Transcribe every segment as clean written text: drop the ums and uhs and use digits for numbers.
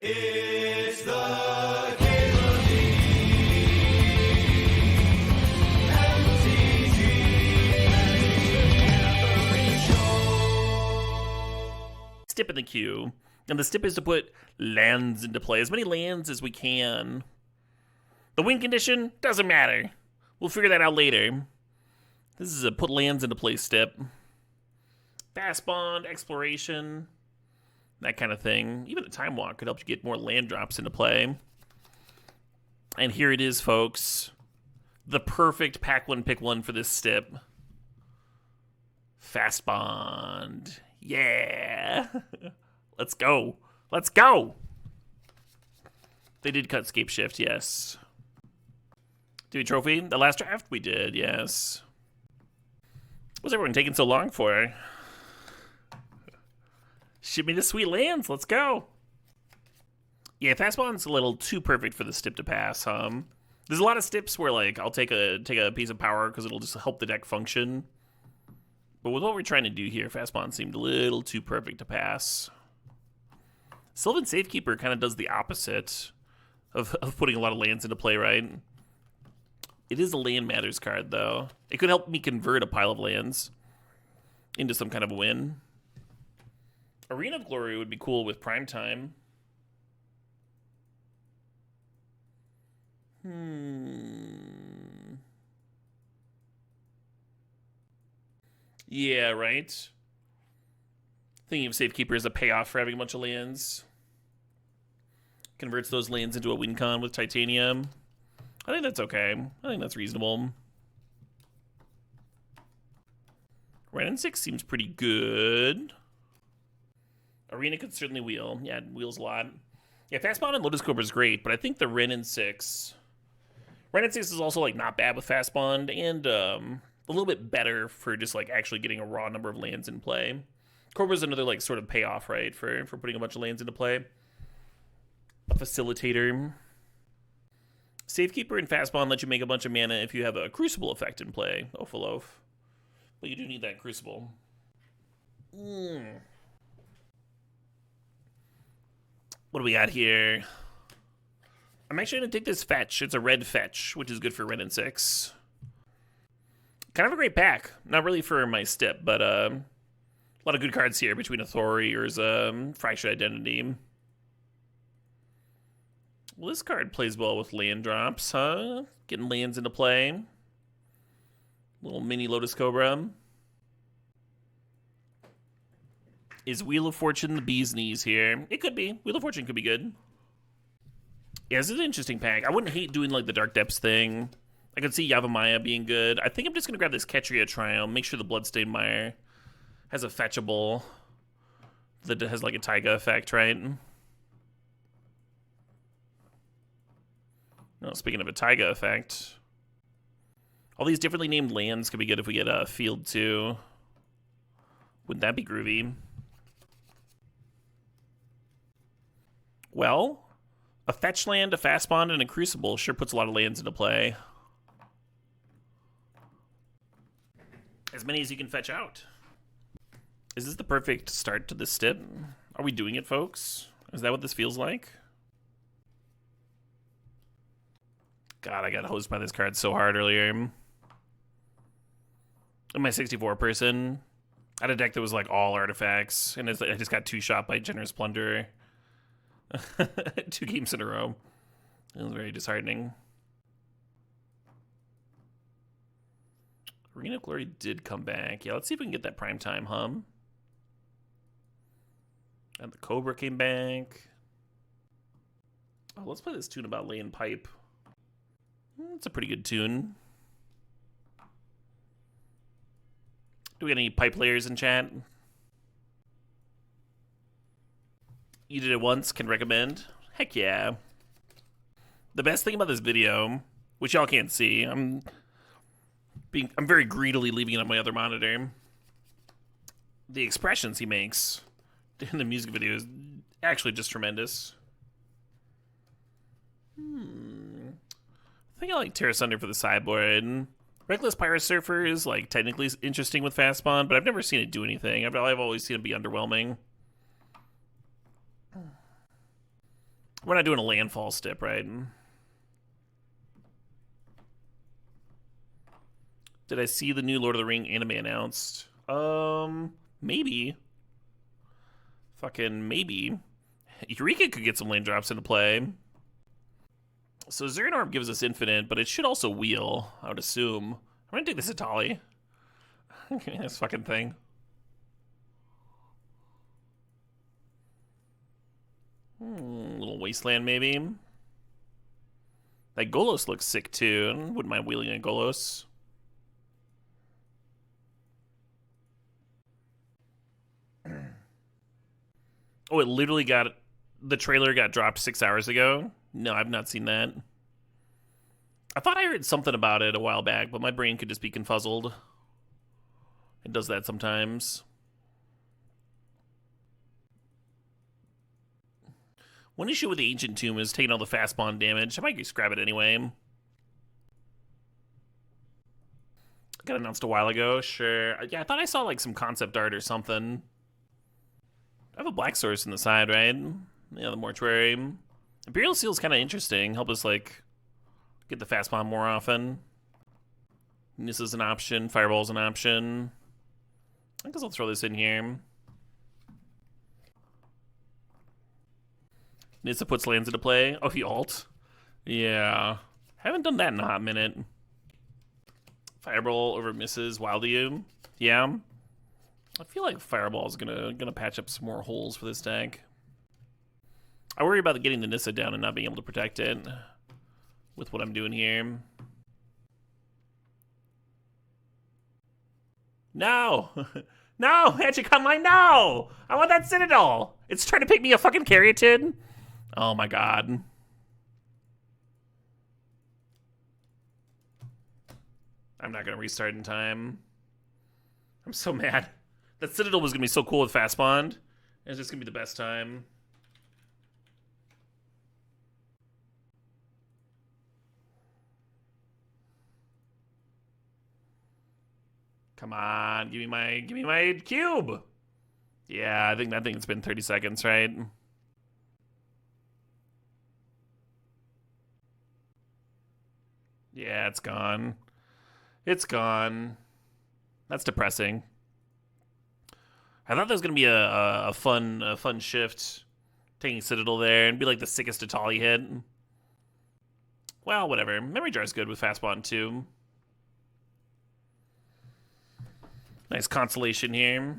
It's the Stip in the queue, and the stip is to put lands into play, as many lands as we can. The win condition doesn't matter. We'll figure that out later. This is a put lands into play stip. Fast bond, exploration, that kind of thing. Even a time walk could help you get more land drops into play. And here it is, folks. The perfect pack one, pick one for this stip. Fast bond. Yeah. Let's go. Let's go. They did cut Scape Shift, yes. Did we trophy? The last draft? We did, yes. What's everyone taking so long for? Ship me the sweet lands. Let's go. Yeah, fastball's a little too perfect for the stip to pass. There's a lot of stips where like I'll take a piece of power because it'll just help the deck function. But with what we're trying to do here, fastball seemed a little too perfect to pass. Sylvan Safekeeper kind of does the opposite of putting a lot of lands into play, right? It is a land matters card, though. It could help me convert a pile of lands into some kind of a win. Arena of Glory would be cool with Primetime. Yeah, right? Thinking of Safekeeper as a payoff for having a bunch of lands. Converts those lands into a win con with Titanium. I think that's okay. I think that's reasonable. Red and 6 seems pretty good. Arena could certainly wheel. Yeah, it wheels a lot. Yeah, Fastbond and Lotus Cobra is great, but I think the Ren and 6... Ren and 6 is also, like, not bad with Fastbond, and a little bit better for just, like, actually getting a raw number of lands in play. Cobra's another, like, sort of payoff, right, for putting a bunch of lands into play. A facilitator. Safekeeper and Fastbond let you make a bunch of mana if you have a Crucible effect in play. Ophalof. But you do need that Crucible. What do we got here? I'm actually going to take this fetch. It's a red fetch, which is good for red and 6. Kind of a great pack. Not really for my stip, but a lot of good cards here between Authority or Fractured Identity. Well, this card plays well with land drops, huh? Getting lands into play. Little mini Lotus Cobra. Is Wheel of Fortune the bee's knees here? It could be. Wheel of Fortune could be good. Yeah, this is an interesting pack. I wouldn't hate doing like the Dark Depths thing. I could see Yavimaya being good. I think I'm just going to grab this Ketria Triumph. Make sure the Bloodstained Mire has a fetchable that has like a Taiga effect, right? No, speaking of a Taiga effect, all these differently named lands could be good if we get a field too. Wouldn't that be groovy? Well, a fetch land, a fast bond, and a Crucible sure puts a lot of lands into play. As many as you can fetch out. Is this the perfect start to this stip? Are we doing it, folks? Is that what this feels like? God, I got hosed by this card so hard earlier. In my 64 person, I had a deck that was like all artifacts, and I just got 2-shot by Generous Plunder 2 games in a row. It was very disheartening. Arena of Glory did come back. Yeah, let's see if we can get that Primetime hum. And the Cobra came back. Oh, let's play this tune about laying pipe. It's a pretty good tune. Do we got any pipe players in chat? You did it once, can recommend? Heck yeah. The best thing about this video, which y'all can't see, I'm very greedily leaving it on my other monitor. The expressions he makes in the music video is actually just tremendous. I think I like Terra Sunder for the sideboard. Reckless Pirate Surfer is like technically interesting with Fastbond, but I've never seen it do anything. I've always seen it be underwhelming. We're not doing a landfall stip, right? Did I see the new Lord of the Ring anime announced? Maybe. Fucking maybe. Eureka could get some land drops into play. So Zernorb gives us infinite, but it should also wheel, I would assume. I'm gonna take this Atali. Okay, this fucking thing. Little wasteland, maybe. That Golos looks sick, too. Wouldn't mind wheeling a Golos. Oh, it literally got... The trailer got dropped 6 hours ago? No, I've not seen that. I thought I heard something about it a while back, but my brain could just be confuzzled. It does that sometimes. One issue with the Ancient Tomb is taking all the fast spawn damage. I might just grab it anyway. Got announced a while ago, sure. Yeah, I thought I saw like some concept art or something. I have a black source in the side, right? Yeah, the mortuary. Imperial Seal's kind of interesting. Help us like get the fast spawn more often. This is an option. Fireball's an option. I guess I'll throw this in here. Nissa puts lands into play. Oh, he alt? Yeah. Haven't done that in a hot minute. Fireball over misses. Wildium. Yeah. I feel like Fireball is gonna patch up some more holes for this deck. I worry about getting the Nissa down and not being able to protect it with what I'm doing here. No! No! Magic Online, no! I want that Citadel! It's trying to pick me a fucking Caryatid? Oh my god. I'm not gonna restart in time. I'm so mad. That Citadel was gonna be so cool with Fast Bond. It's just gonna be the best time. Come on, give me my cube. Yeah, I think it's been 30 seconds, right? Yeah, it's gone. It's gone. That's depressing. I thought there was gonna be a fun shift, taking Citadel there and be like the sickest Atali hit. Well, whatever. Memory Jar's good with Fast Bond too. Nice consolation here.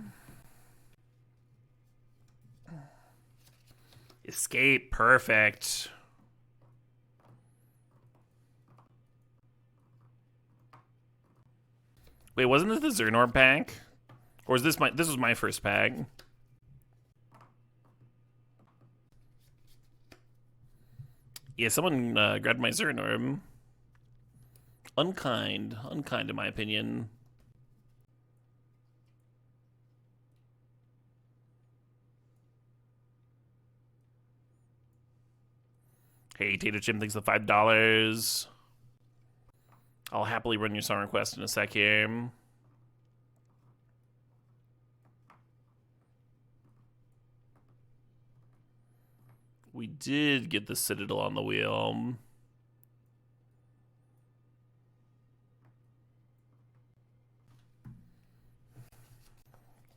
Escape, perfect. Wait, wasn't this the Zernorb pack? Or is this was my first pack? Yeah, someone grabbed my Zernorb. Unkind in my opinion. Hey, Tater Chim thanks for the $5. I'll happily run your song request in a sec here. We did get the Citadel on the wheel.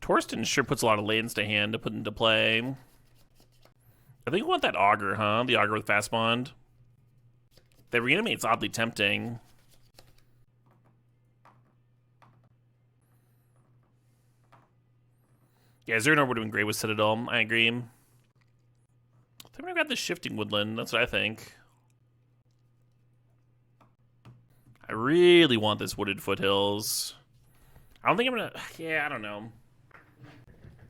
Torsten sure puts a lot of lands to hand to put into play. I think we want that Augur, huh? The Augur with Fast Bond. That reanimate's oddly tempting. Yeah, Zernar would have been great with Citadel. I agree. I think I'm gonna grab the Shifting Woodland. That's what I think. I really want this Wooded Foothills. I don't think I'm gonna... Yeah, I don't know.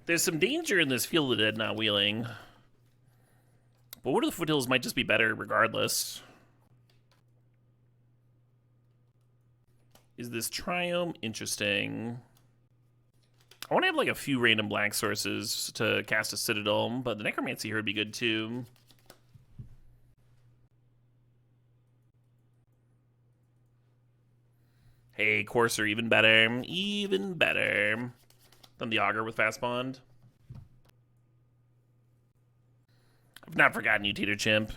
There's some danger in this Field of the Dead not wheeling. But Wooded Foothills might just be better regardless. Is this Triome interesting? I want to have like a few random black sources to cast a Citadel, but the Necromancy here would be good too. Hey, Courser, even better. Even better than the Augur with Fast Bond. I've not forgotten you, Teeter Chimp.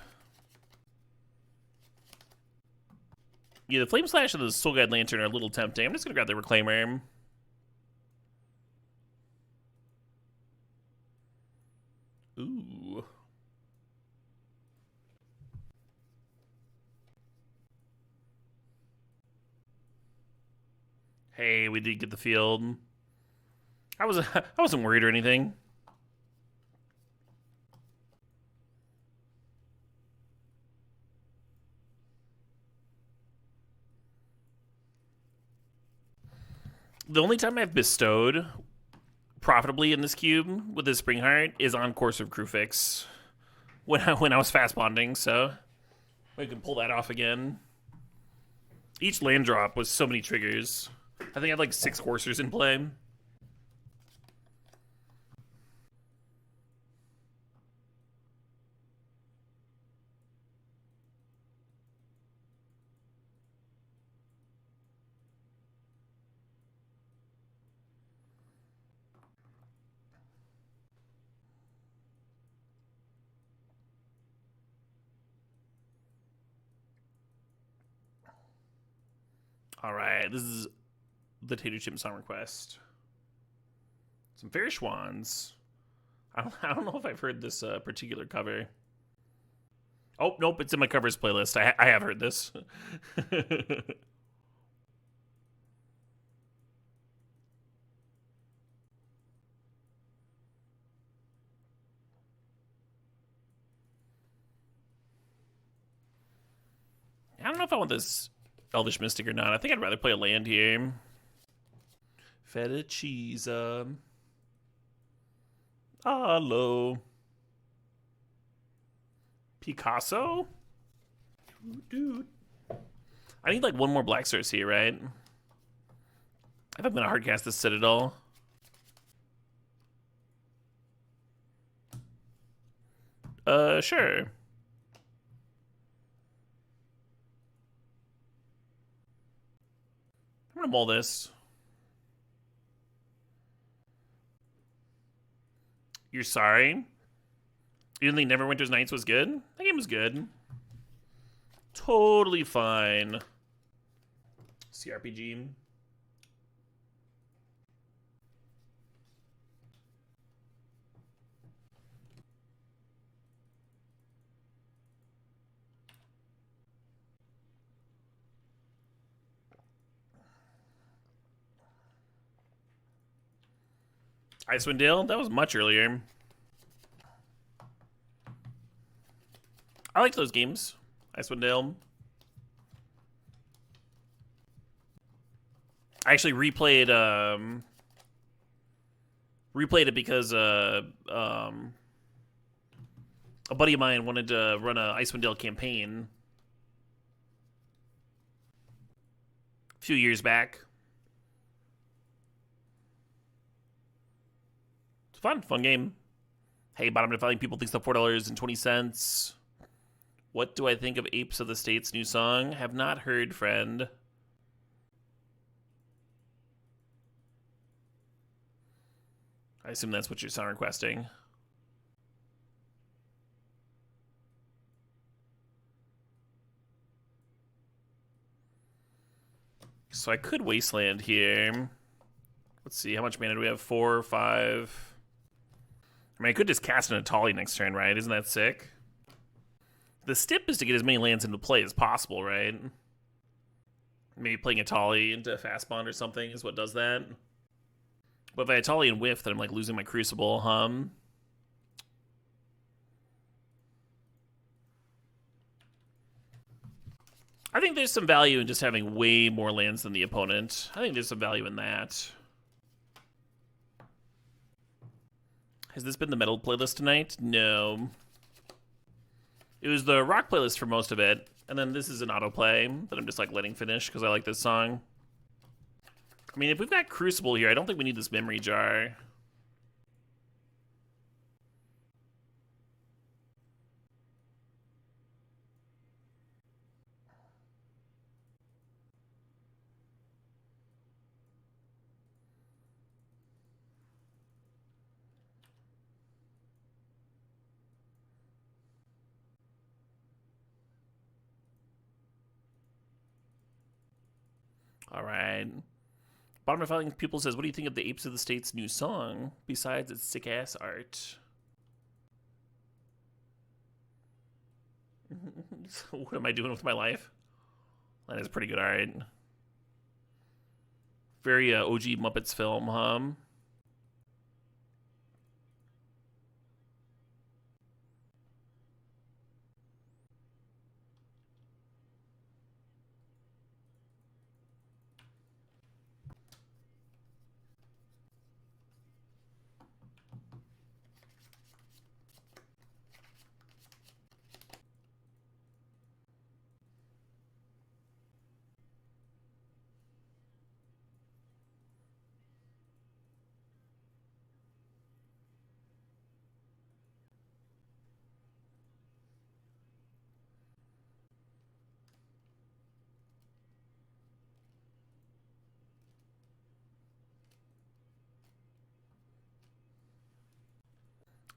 Yeah, the Flame Slash and the Soul Guide Lantern are a little tempting. I'm just gonna grab the Reclaimer. Ooh. Hey, we did get the field. I wasn't worried or anything. The only time I've bestowed profitably in this cube with this Spring Heart is on Course of Crewfix when I was fast bonding, so we can pull that off again. Each land drop was so many triggers. I think I had like 6 coursers in play. All right, this is the Tater Chimp song request. Some Fair Schwans. I don't know if I've heard this particular cover. Oh, nope, it's in my covers playlist. I have heard this. I don't know if I want this Elvish Mystic or not. I think I'd rather play a land here. Feta cheese. Hello. Picasso? Dude. I need like one more Black Source here, right? I think I'm gonna hardcast this Citadel. Sure. I'm gonna mull this. You're sorry? You didn't think Neverwinter's Nights was good? That game was good. Totally fine. CRPG. Icewind Dale? That was much earlier. I liked those games. Icewind Dale. I actually replayed it because a buddy of mine wanted to run a Icewind Dale campaign a few years back. It's fun game. Hey, bottom defiling people thinks the $4.20. What do I think of Apes of the State's new song? Have not heard, friend. I assume that's what you're song requesting. So I could Wasteland here. Let's see, how much mana do we have? 4 or 5? I mean, I could just cast an Atali next turn, right? Isn't that sick? The stip is to get as many lands into play as possible, right? Maybe playing Atali into Fastbond or something is what does that. But if I Atali and whiff, then I'm like losing my Crucible, I think there's some value in just having way more lands than the opponent. I think there's some value in that. Has this been the metal playlist tonight? No. It was the rock playlist for most of it, and then this is an autoplay that I'm just like letting finish because I like this song. I mean, if we've got Crucible here, I don't think we need this memory jar. All right. Bottom of Fighting People says, what do you think of the Apes of the State's new song, besides its sick-ass art? So what am I doing with my life? That is pretty good art. Very OG Muppets film, huh?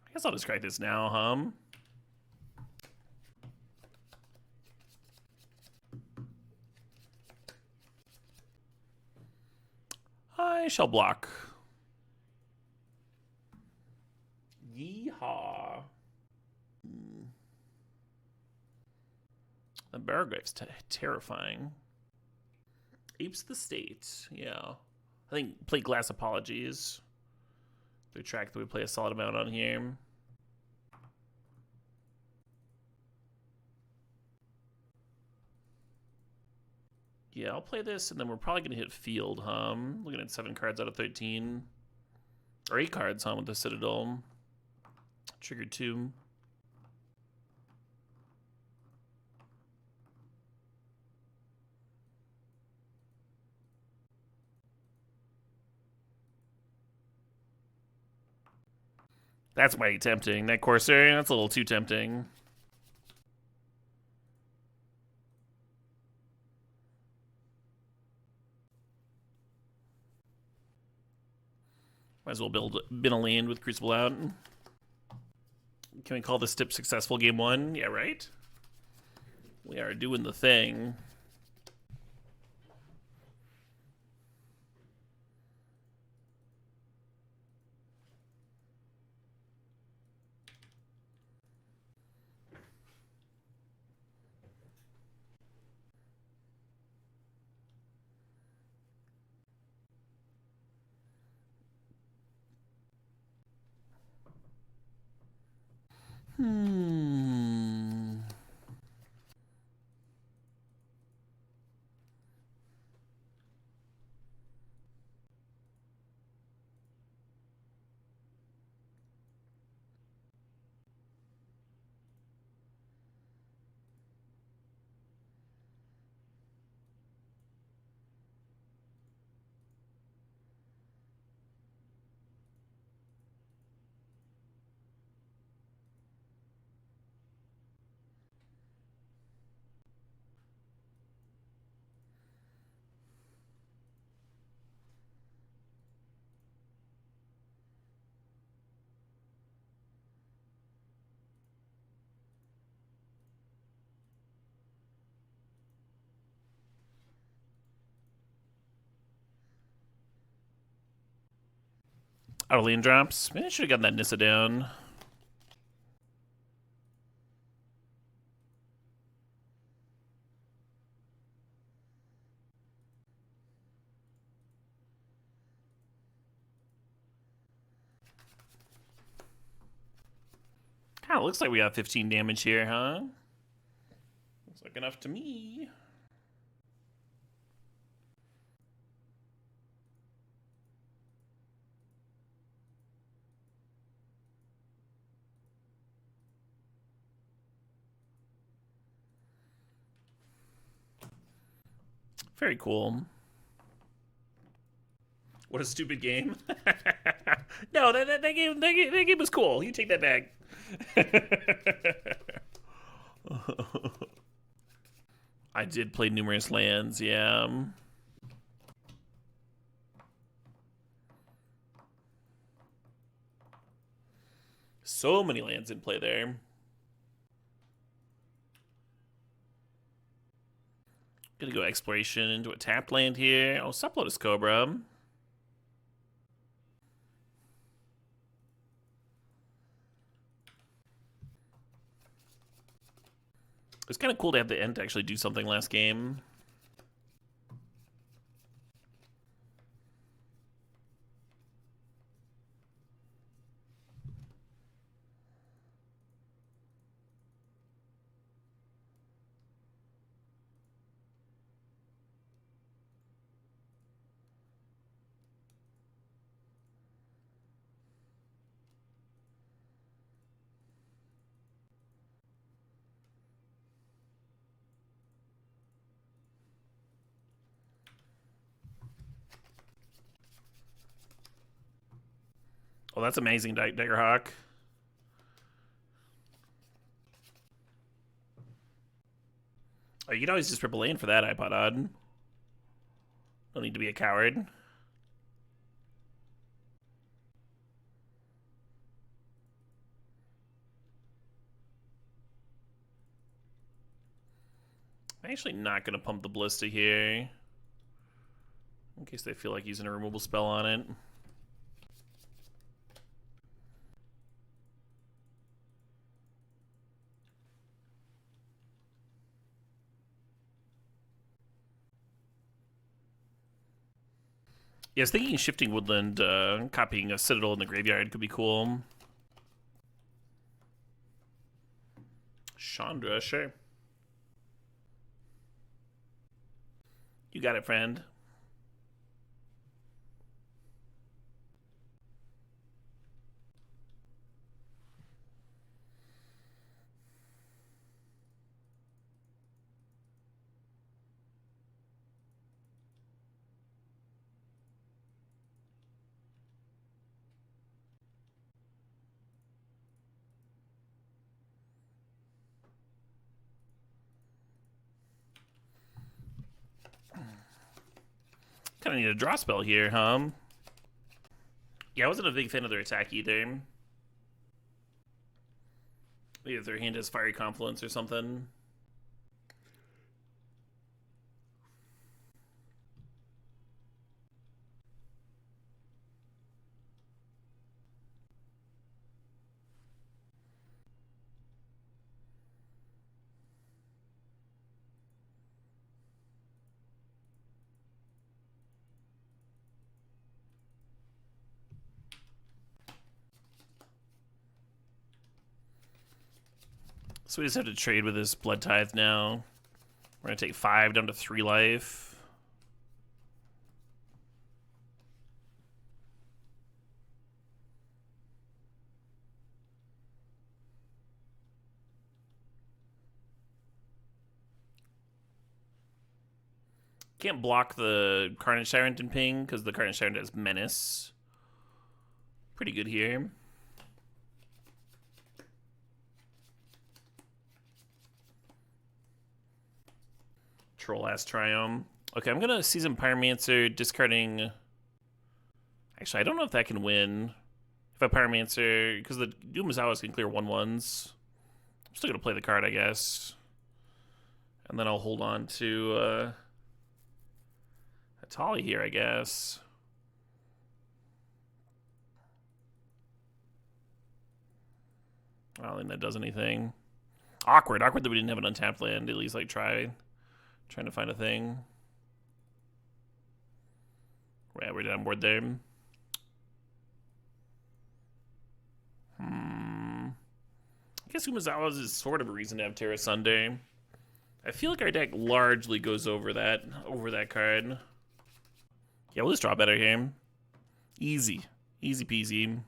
I guess I'll just crack this now, I shall block. Yeehaw. The Barrowgrave's terrifying. Apes of the State, yeah. I think play Glass Apologies. The track that we play a solid amount on here. Yeah, I'll play this, and then we're probably going to hit field, Looking at 7 cards out of 13. Or 8 cards, with the Citadel. Trigger 2. That's mighty tempting. That Corsair, that's a little too tempting. Might as well bin a land with Crucible out. Can we call this tip successful game 1? Yeah, right? We are doing the thing. Out of land drops. Maybe I should have gotten that Nissa down. Kind of looks like we got 15 damage here, huh? Looks like enough to me. Very cool. What a stupid game. No, that game was cool. You take that back. I did play numerous lands, yeah. So many lands in play there. Gonna go exploration into a tapped land here. Oh, Sublotus Cobra. It's kind of cool to have the Ent actually do something last game. Oh, that's amazing, Daggerhawk. Oh, you can always just triple lane for that, iPod Odd. Don't need to be a coward. I'm actually not going to pump the Ballista here, in case they feel like using a removal spell on it. Yeah, I was thinking Shifting Woodland, copying a Citadel in the graveyard could be cool. Chandra, sure. You got it, friend. Kind of need a draw spell here, huh? Yeah, I wasn't a big fan of their attack either. Maybe if their hand has Fiery Confluence or something. So we just have to trade with this Blood Tithe now. We're going to take 5 down to 3 life. Can't block the Carnage Tyrant and ping because the Carnage Tyrant has Menace. Pretty good here. Troll-ass Triome. Okay, I'm going to Season Pyromancer, discarding... Actually, I don't know if that can win. If I Pyromancer... Because the Dumazawas can clear 1/1s. I'm still going to play the card, I guess. And then I'll hold on to... Atali here, I guess. I don't think that does anything. Awkward that we didn't have an untapped land. At least, like, trying to find a thing. Yeah, we're down board there. I guess Umazawa's is sort of a reason to have Terra Sunday. I feel like our deck largely goes over that card. Yeah, we'll just draw better here. Easy. Easy peasy.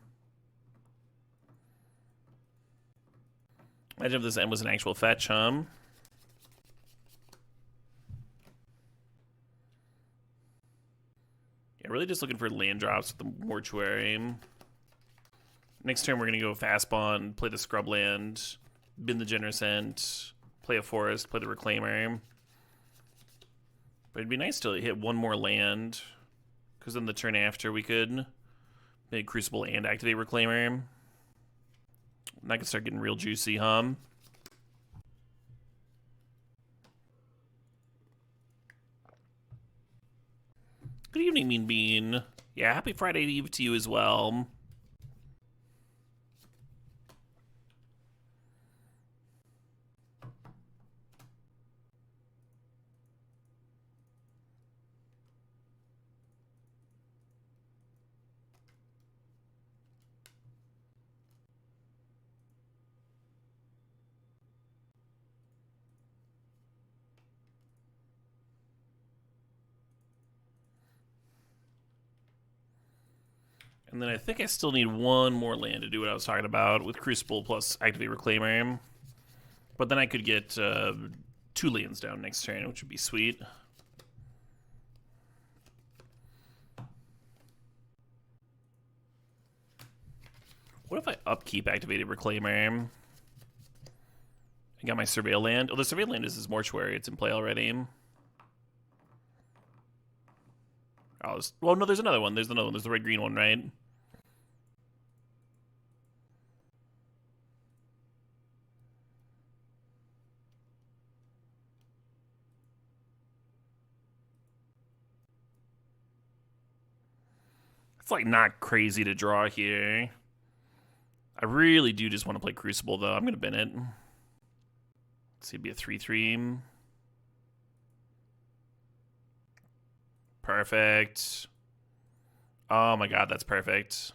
Imagine if this M was an actual fetch, huh? Yeah, really just looking for land drops with the Mortuary. Next turn, we're going to go Fast Bond, play the Scrub Land, bin the Generous Ent, play a Forest, play the Reclaimer. But it'd be nice to hit one more land, because then the turn after we could make Crucible and activate Reclaimer. And that could start getting real juicy, huh? evening, Mean Bean. Yeah, happy Friday Eve to you as well. And then I think I still need one more land to do what I was talking about with Crucible plus Activate Reclaimer. But then I could get 2 lands down next turn, which would be sweet. What if I upkeep Activated Reclaimer? I got my Surveil land. Oh, the Surveil land is his Mortuary. It's in play already. Oh, well, no, there's another one. There's another one. There's the red-green one, right? It's like not crazy to draw here. I really do just want to play Crucible, though. I'm going to bin it. Let's see, it'd be a 3/3. Perfect. Oh my god, that's perfect.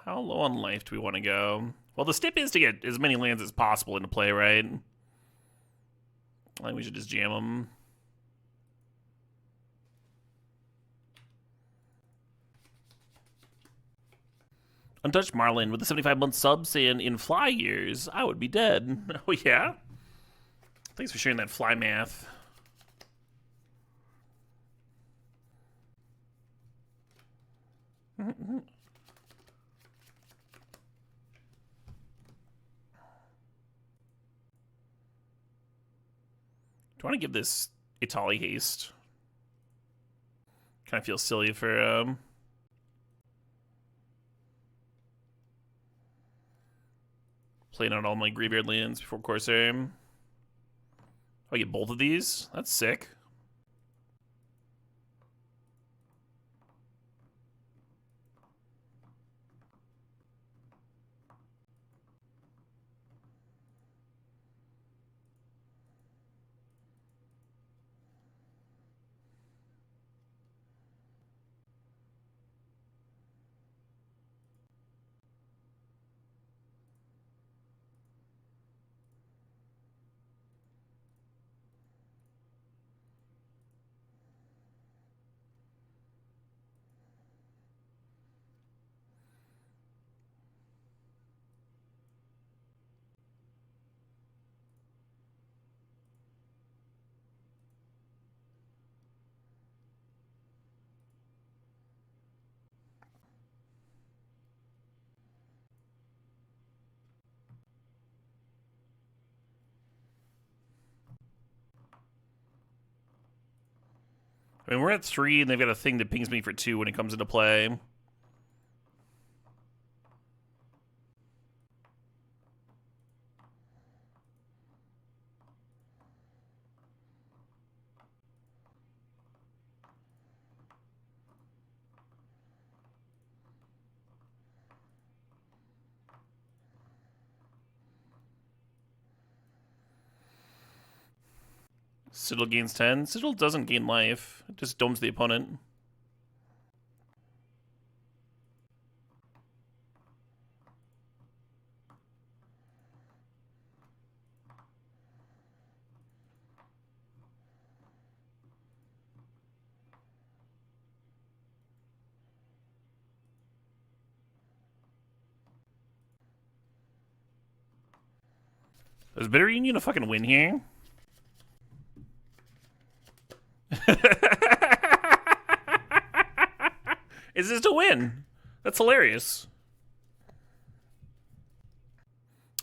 How low on life do we want to go? Well, the stip is to get as many lands as possible into play, right? I think we should just jam them. Untouched Marlin with the 75-month sub saying, in fly years, I would be dead. Oh, yeah? Thanks for sharing that fly math. Do I want to give this Itali haste? Kind of feel silly for playing out all my graveyard lands before Corsair. Oh, I get both of these? That's sick. I mean, we're at 3, and they've got a thing that pings me for 2 when it comes into play. Sigil gains 10. Sigil doesn't gain life. It just domes the opponent. Is Bitter Union a fucking win here? Is this a win? That's hilarious.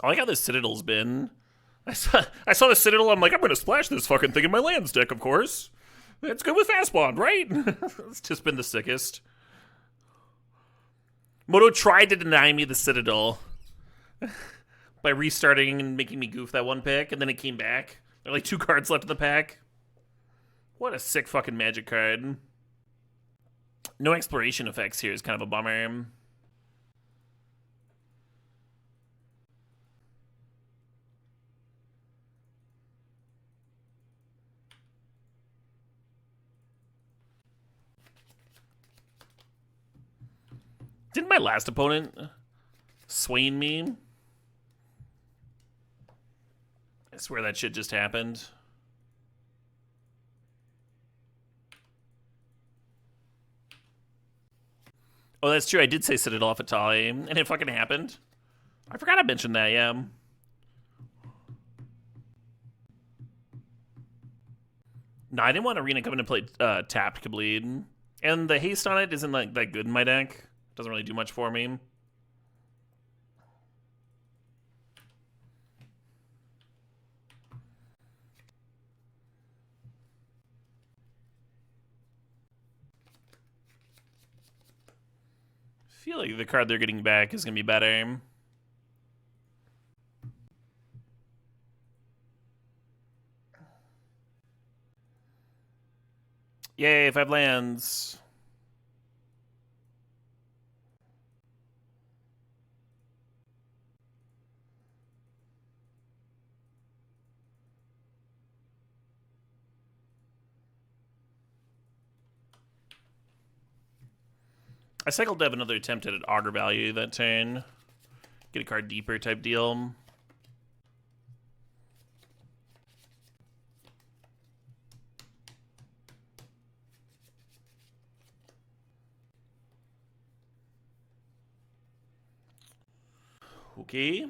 I like how this Citadel's been. I saw the Citadel. I'm like, I'm gonna splash this fucking thing in my lands deck, of course. It's good with fast bond, right? It's just been the sickest. Moto tried to deny me the Citadel by restarting and making me goof that one pick, and then it came back. There are like 2 cards left in the pack. What a sick fucking Magic card. No exploration effects here is kind of a bummer. Didn't my last opponent swain me? I swear that shit just happened. Oh, that's true. I did say Citadel off Atali, and it fucking happened. I forgot I mentioned that, yeah. No, I didn't want Arena coming to play tapped Kableed. And the haste on it isn't like that good in my deck. Doesn't really do much for me. I feel like the card they're getting back is going to be better. Yay, 5 lands. I cycled to have another attempt at an Augur value that turn. Get a card deeper type deal. Okay.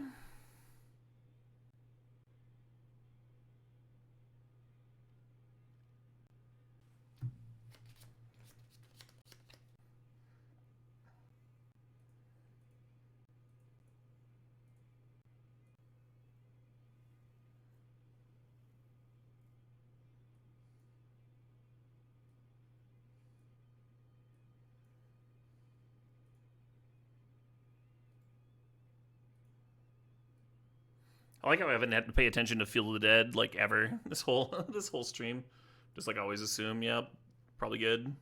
I like how I haven't had to pay attention to Field of the Dead like ever this whole this whole stream. Just like always assume, yep, probably good.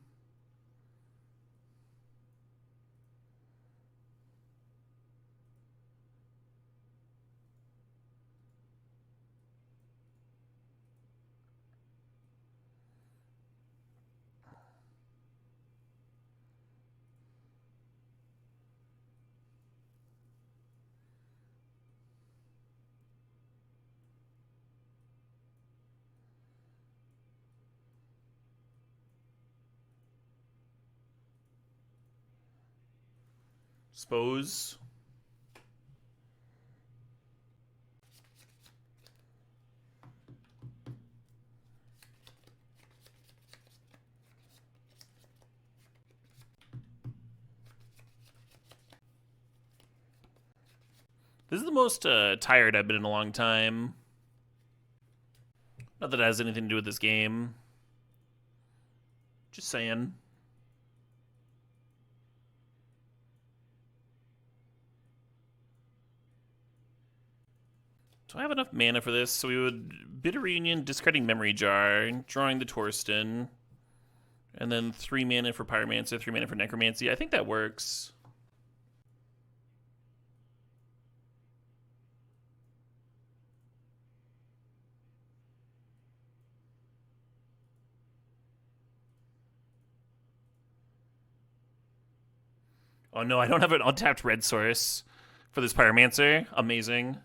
Suppose. This is the most tired I've been in a long time. Not that it has anything to do with this game. Just saying. Do I have enough mana for this? So we would Bitter Reunion, discarding Memory Jar, drawing the Torsten, and then 3 mana for Pyromancer, 3 mana for Necromancy. I think that works. Oh no, I don't have an untapped red source for this Pyromancer. Amazing.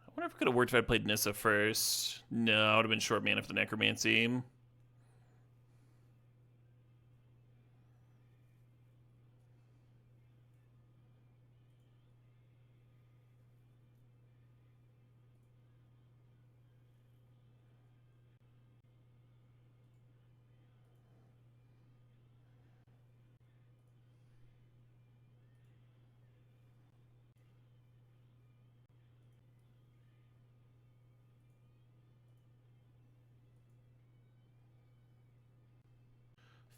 I wonder if it could have worked if I played Nissa first. No, I would have been short mana for the Necromancy.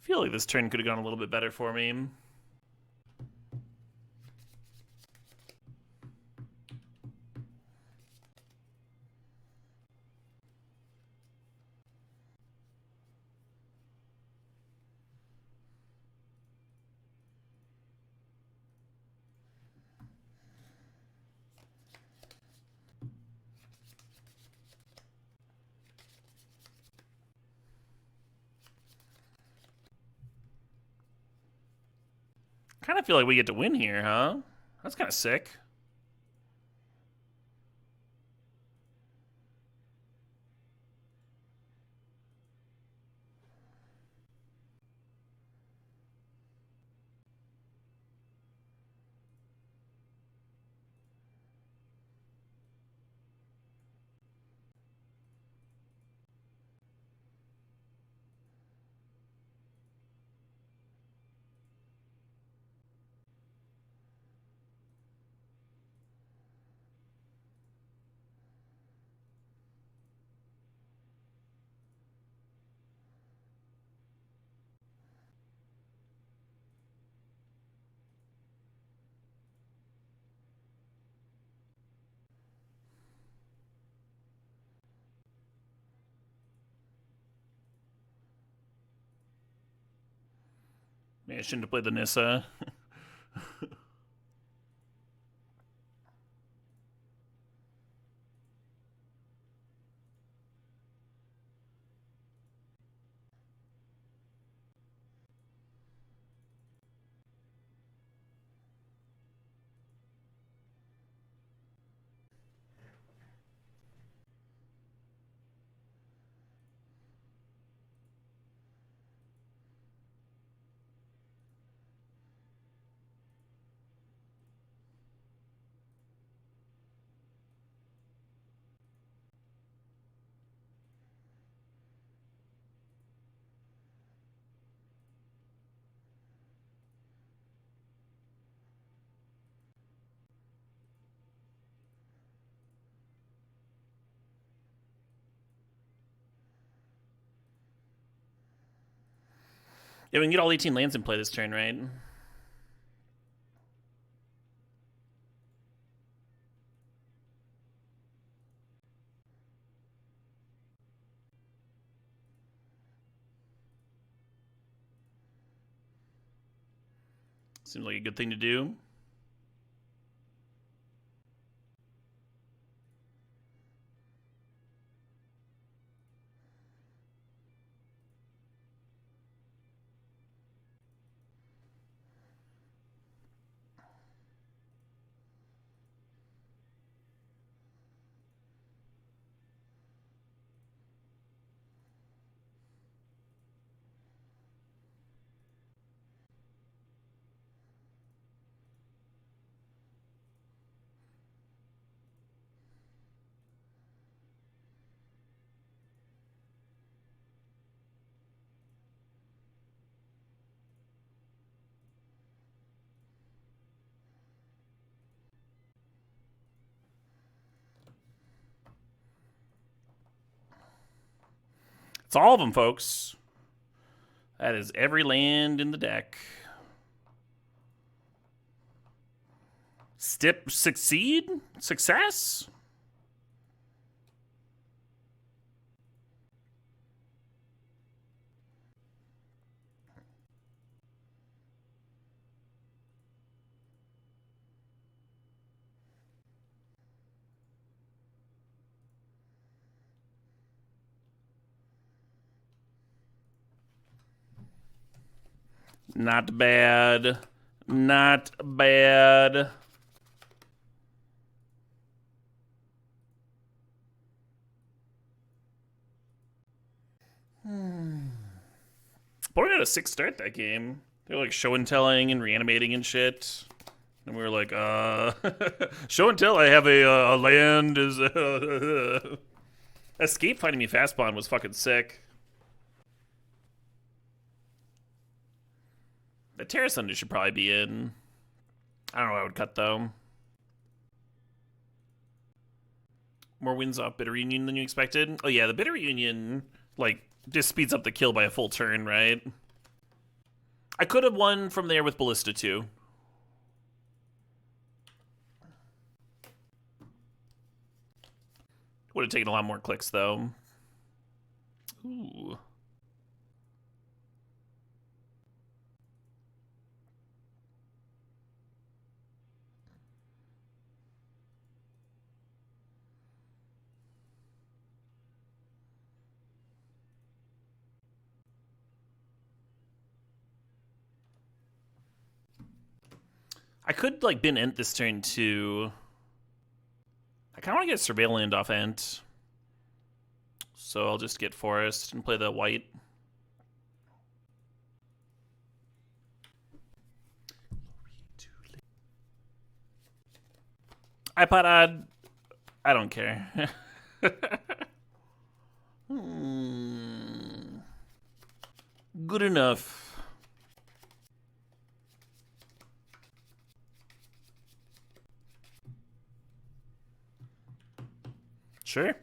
feel like this turn could have gone a little bit better for me. Kind of feel like we get to win here, huh? That's kind of sick. Maybe I shouldn't have played the Nissa. Yeah, we can get all 18 lands in play this turn, right? Seems like a good thing to do. It's all of them, folks. That is every land in the deck. Stip succeed? Success? Not bad. Not bad. Boy had a 6 start that game. They were like show and telling and reanimating and shit. And we were like, show and tell I have a land is Escape finding me fast spawn was fucking sick. The Terra Thunder should probably be in. I don't know what I would cut though. More wins off Bitter Reunion than you expected? Oh yeah, the Bitter Reunion like just speeds up the kill by a full turn, right? I could have won from there with Ballista too. Would have taken a lot more clicks though. Ooh. I could like bin Ent this turn too. I kind of want to get Surveillant off Ent. So I'll just get Forest and play the white. iPod Odd. I don't care. Good enough. Sure.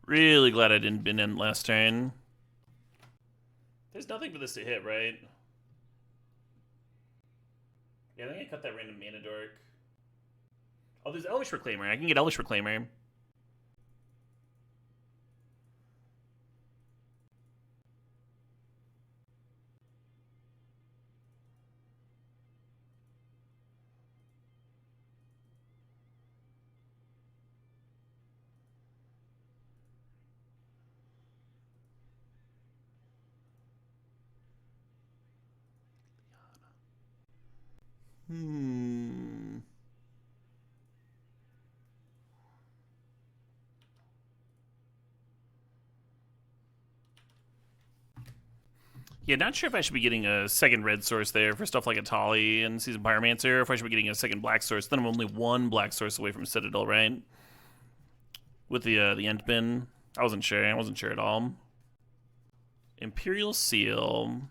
Really glad I didn't bin in last turn. There's nothing for this to hit, right? Yeah, I think I cut that random Mana Dork. Oh, there's Elvish Reclaimer. I can get Elvish Reclaimer. Yeah, not sure if I should be getting a second red source there for stuff like Atali and Season Pyromancer, or if I should be getting a second black source. Then I'm only one black source away from Citadel, right? With the Ent bin. I wasn't sure. I wasn't sure at all. Imperial Seal.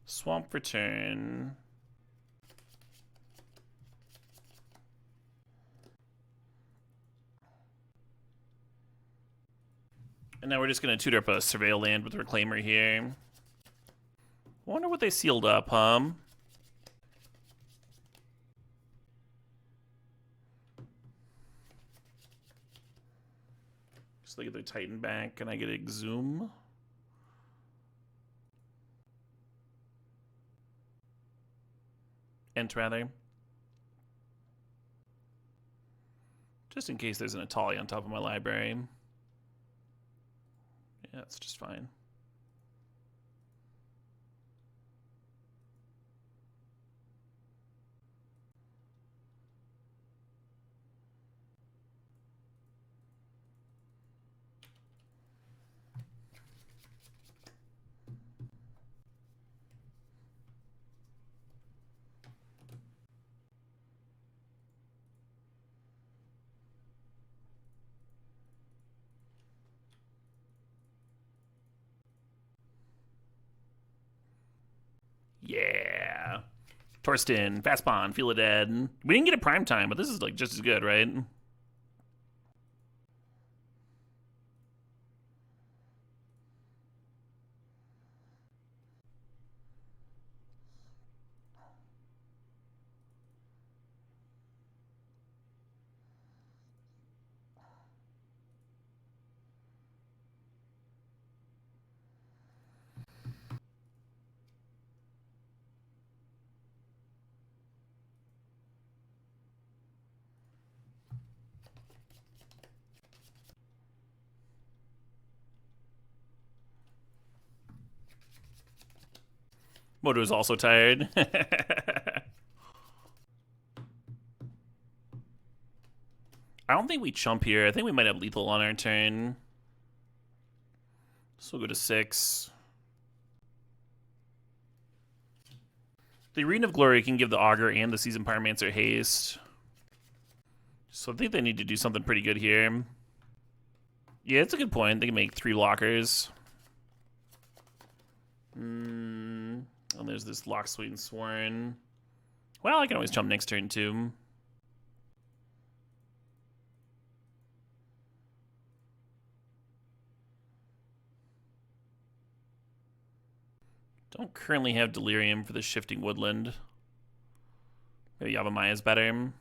Swamp Return. And now we're just going to tutor up a Surveil land with Reclaimer here. I wonder what they sealed up, huh? Just look at their Titan back, and I get Exhume. Ent, rather. Just in case there's an Atali on top of my library. Yeah, that's just fine. Yeah. Torsten, Fast Spawn, Feel It Dead. We didn't get a prime time, but this is like just as good, right? Moto is also tired. I don't think we chump here. I think we might have lethal on our turn. So we'll go to 6. The Arena of Glory can give the Augur and the Season Pyromancer haste. So I think they need to do something pretty good here. Yeah, it's a good point. They can make 3 lockers. And there's this Lock, Sweet, and Sworn. Well, I can always jump next turn, too. Don't currently have Delirium for the Shifting Woodland. Maybe Yavimaya is better.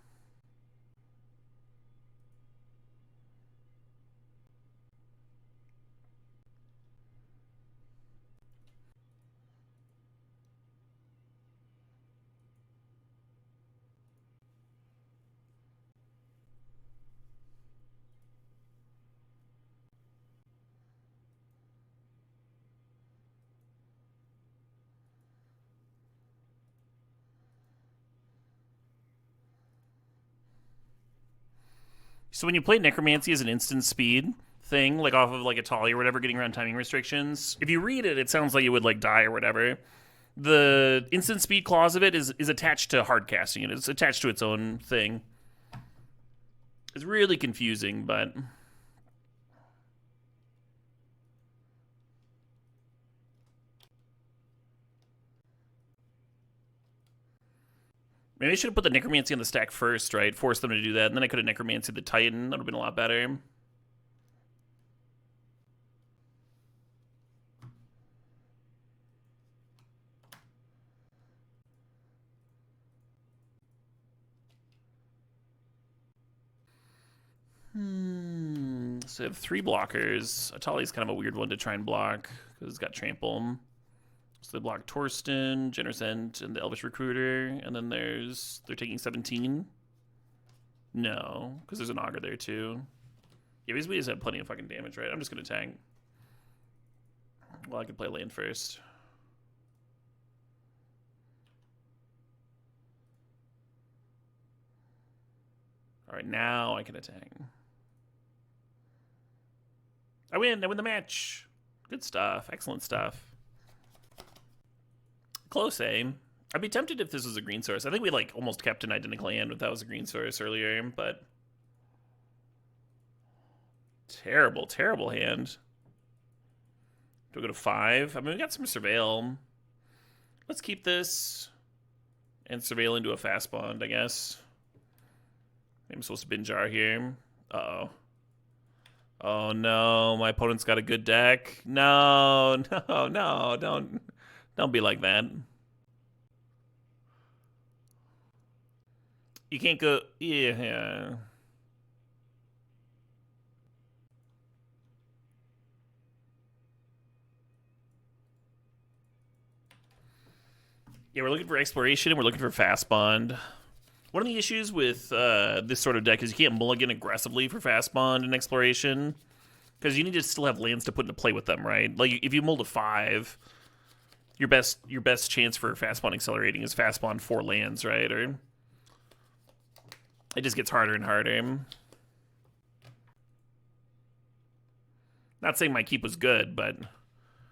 So when you play Necromancy as an instant speed thing, like off of like a Tali or whatever, getting around timing restrictions, if you read it, it sounds like you would like die or whatever. The instant speed clause of it is attached to hard casting it. It's attached to its own thing. It's really confusing, but maybe I should have put the Necromancy on the stack first, right? Force them to do that, and then I could have Necromancy the Titan. That would have been a lot better. So I have 3 blockers. Atali's kind of a weird one to try and block because it's got Trample. So they block Torsten, Generous Ent, and the Elvish Recruiter, and then they're taking 17. No, because there's an Augur there too. Yeah, we just have plenty of fucking damage, right? I'm just gonna tank. Well, I could play land first. All right, now I can attack. I win the match. Good stuff, excellent stuff. Close aim. I'd be tempted if this was a green source. I think we like almost kept an identical hand if that was a green source earlier, but terrible, terrible hand. Do we go to 5? I mean, we got some Surveil. Let's keep this and Surveil into a fast bond, I guess. Maybe I'm supposed to bin jar here. Uh-oh. Oh no, my opponent's got a good deck. No, don't be like that. You can't go, yeah. Yeah, we're looking for exploration and we're looking for fast bond. One of the issues with this sort of deck is you can't mulligan aggressively for fast bond and exploration because you need to still have lands to put into play with them, right? Like if you mull to 5, your best chance for fast bond accelerating is fast bond 4 lands, right? Or it just gets harder and harder. Not saying my keep was good, but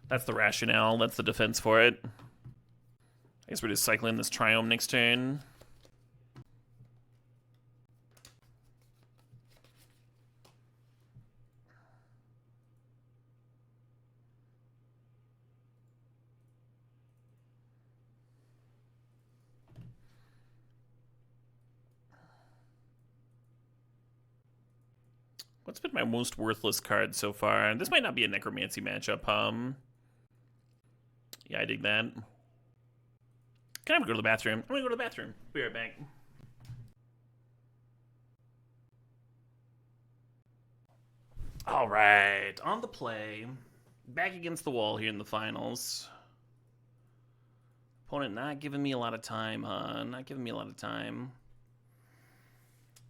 that's the rationale. That's the defense for it. I guess we're just cycling this Triome next turn. What's been my most worthless card so far? This might not be a Necromancy matchup, Yeah, I dig that. Can I go to the bathroom? I'm gonna go to the bathroom. Be right back. All right, on the play. Back against the wall here in the finals. Opponent not giving me a lot of time, huh? Not giving me a lot of time.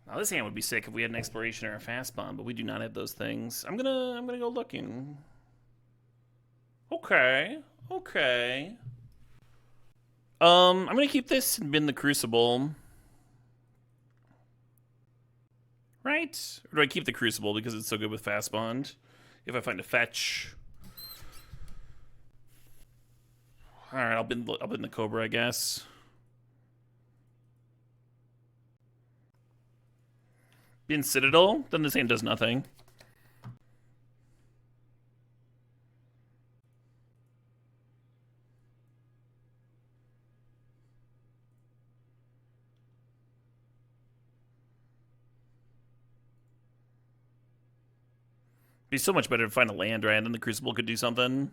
Now this hand would be sick if we had an exploration or a fast bomb, but we do not have those things. I'm gonna go looking. Okay. I'm gonna keep this and bin the Crucible. Right? Or do I keep the Crucible because it's so good with fast bond? If I find a fetch. Alright, I'll bin the Cobra, I guess. Bin Citadel? Then this hand does nothing. Be so much better to find a land, right? And then the Crucible could do something.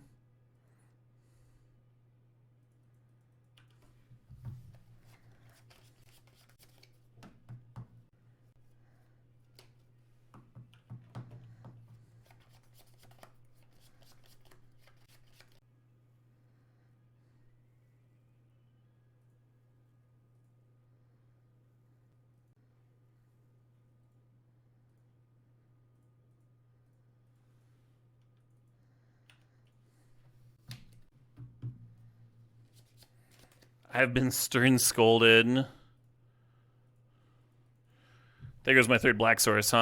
I have been stern scolded. There goes my third black source,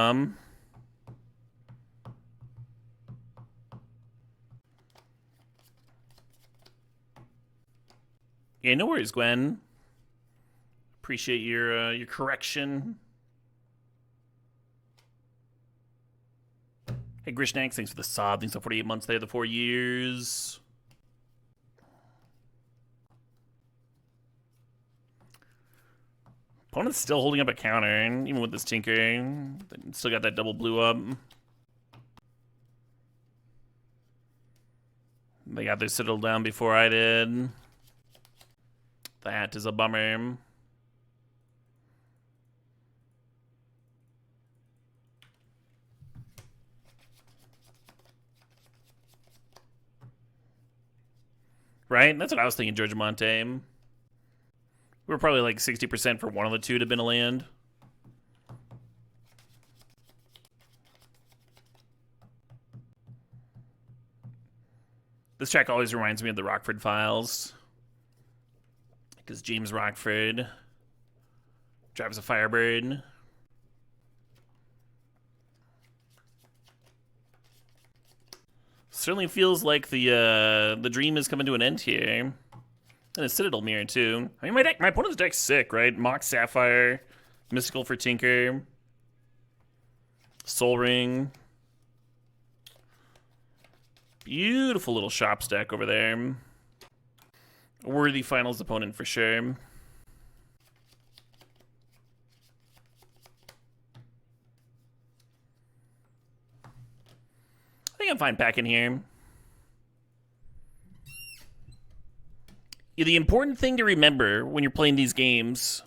Yeah, no worries, Gwen. Appreciate your correction. Hey, Grishnax, thanks for the sub. Thanks for 48 months there, the 4 years. Opponent's still holding up a counter, even with this Tinker. Still got that double blue up. They got their Citadel down before I did. That is a bummer. Right? That's what I was thinking, Georgia Monte. We were probably like 60% for one of the two to have been a land. This track always reminds me of the Rockford Files. Because James Rockford drives a Firebird. Certainly feels like the dream is coming to an end here. And a Citadel Mirror, too. I mean, my opponent's deck's sick, right? Mox Sapphire, Mystical for Tinker, Soul Ring. Beautiful little shops deck over there. A worthy finals opponent for sure. I think I'm fine packing here. The important thing to remember when you're playing these games